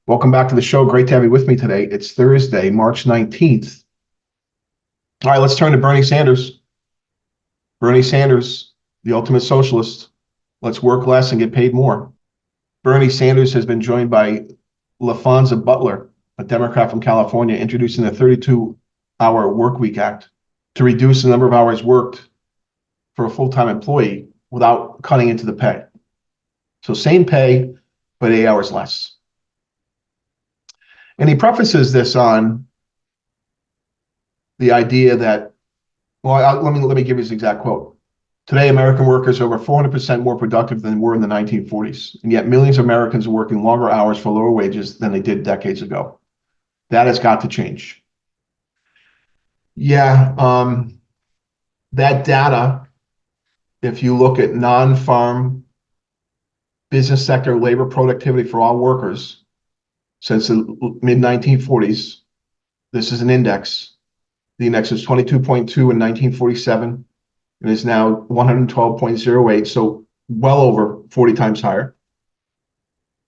Welcome back to the show. Great to have you with me today. It's Thursday, March 19th. All right, let's turn to Bernie Sanders. Bernie Sanders, the ultimate socialist. Let's work less and get paid more. Bernie Sanders has been joined by LaFonza Butler, a Democrat from California, introducing the 32-hour work week act to reduce the number of hours worked for a full-time employee without cutting into the pay. So same pay, but 8 hours less. And he prefaces this on the idea that, let me give you his exact quote. Today, American workers are over 400% more productive than were in the 1940s, and yet millions of Americans are working longer hours for lower wages than they did decades ago. That has got to change. Yeah, that data, if you look at non-farm business sector labor productivity for all workers since the mid-1940s, this is an index. The index was 22.2 in 1947 and is now 112.08, so well over 40 times higher.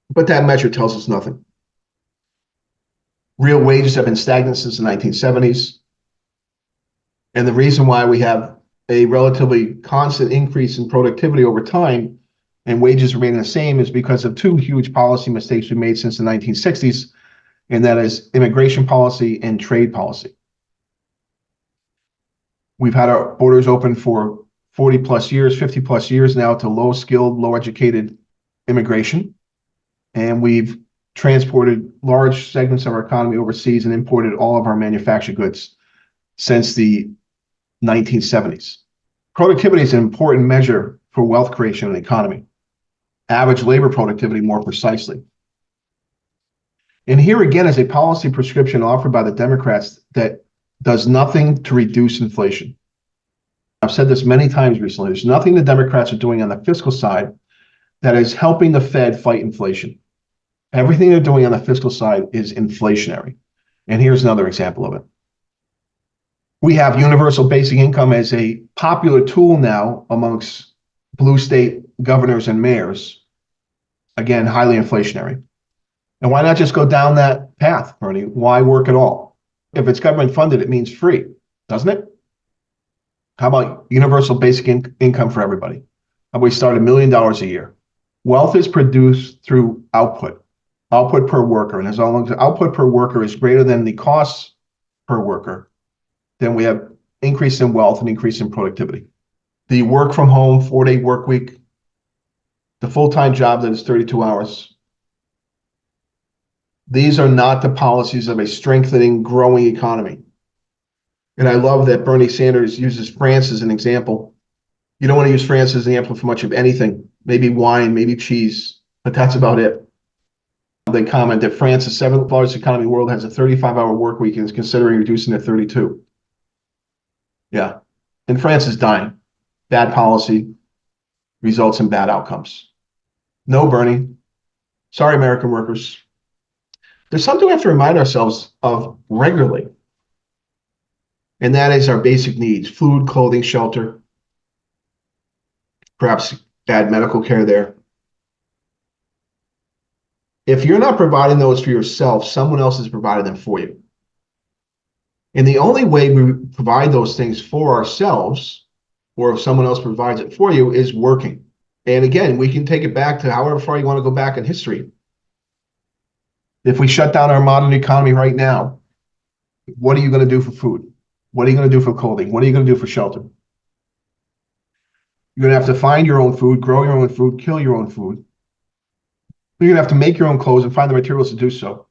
But that measure tells us nothing. Real wages have been stagnant since the 1970s. And the reason why we have a relatively constant increase in productivity over time and wages remaining the same is because of two huge policy mistakes we made since the 1960s, and that is immigration policy and trade policy. We've had our borders open for 40 plus years, 50 plus years now to low skilled, low educated immigration. And we've transported large segments of our economy overseas and imported all of our manufactured goods since the 1970s. Productivity is an important measure for wealth creation in the economy. Average labor productivity more precisely. And here again is a policy prescription offered by the Democrats that does nothing to reduce inflation. I've said this many times recently. There's nothing the Democrats are doing on the fiscal side that is helping the Fed fight inflation. Everything they're doing on the fiscal side is inflationary. And here's another example of it. We have universal basic income as a popular tool now amongst blue state governors and mayors. Again, highly inflationary. And why not just go down that path, Bernie? Why work at all? If it's government funded, it means free, doesn't it? How about universal basic income for everybody? How about we start $1 million a year? Wealth is produced through output per worker. And as long as the output per worker is greater than the costs per worker, then we have increase in wealth and increase in productivity. The work from home, 4-day work week, the full-time job that is 32 hours. These are not the policies of a strengthening, growing economy. And I love that Bernie Sanders uses France as an example. You don't want to use France as an example for much of anything. Maybe wine, maybe cheese, but that's about it. They comment that France, the seventh largest economy in the world, has a 35-hour work week and is considering reducing it to 32. Yeah. And France is dying. Bad policy results in bad outcomes. No, Bernie. Sorry, American workers. There's something we have to remind ourselves of regularly, and that is our basic needs: food, clothing, shelter, perhaps add medical care there. If you're not providing those for yourself, someone else is providing them for you. And the only way we provide those things for ourselves, or if someone else provides it for you, is working. And again, we can take it back to however far you want to go back in history. If we shut down our modern economy right now, what are you going to do for food? What are you going to do for clothing? What are you going to do for shelter? You're going to have to find your own food, grow your own food, kill your own food. You're going to have to make your own clothes and find the materials to do so.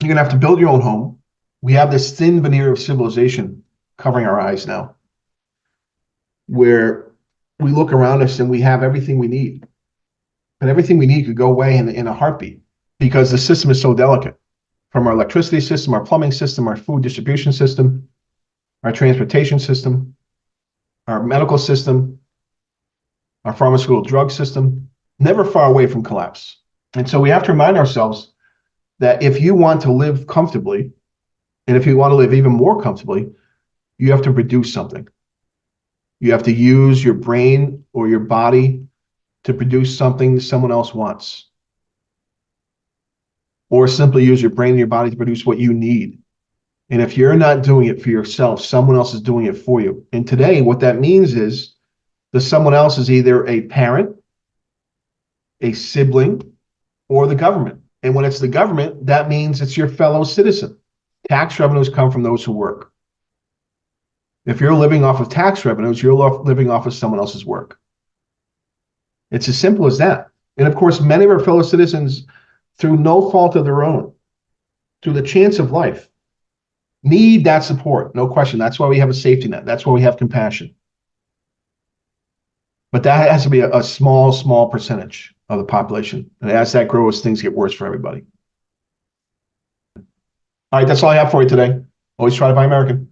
You're going to have to build your own home. We have this thin veneer of civilization covering our eyes now, where we look around us and we have everything we need. But everything we need could go away in a heartbeat because the system is so delicate. From our electricity system, our plumbing system, our food distribution system, our transportation system, our medical system, our pharmaceutical drug system, never far away from collapse. And so we have to remind ourselves that if you want to live comfortably, and if you want to live even more comfortably, you have to produce something. You have to use your brain or your body to produce something someone else wants. or simply use your brain and your body to produce what you need. And if you're not doing it for yourself, someone else is doing it for you. And today, what that means is that someone else is either a parent, a sibling, or the government. And when it's the government, that means it's your fellow citizen. Tax revenues come from those who work. If you're living off of tax revenues, you're living off of someone else's work. It's as simple as that. And of course, many of our fellow citizens, through no fault of their own, through the chance of life, need that support. No question. That's why we have a safety net. That's why we have compassion. But that has to be a small, small percentage of the population. And as that grows, things get worse for everybody. All right, that's all I have for you today. Always try to buy American.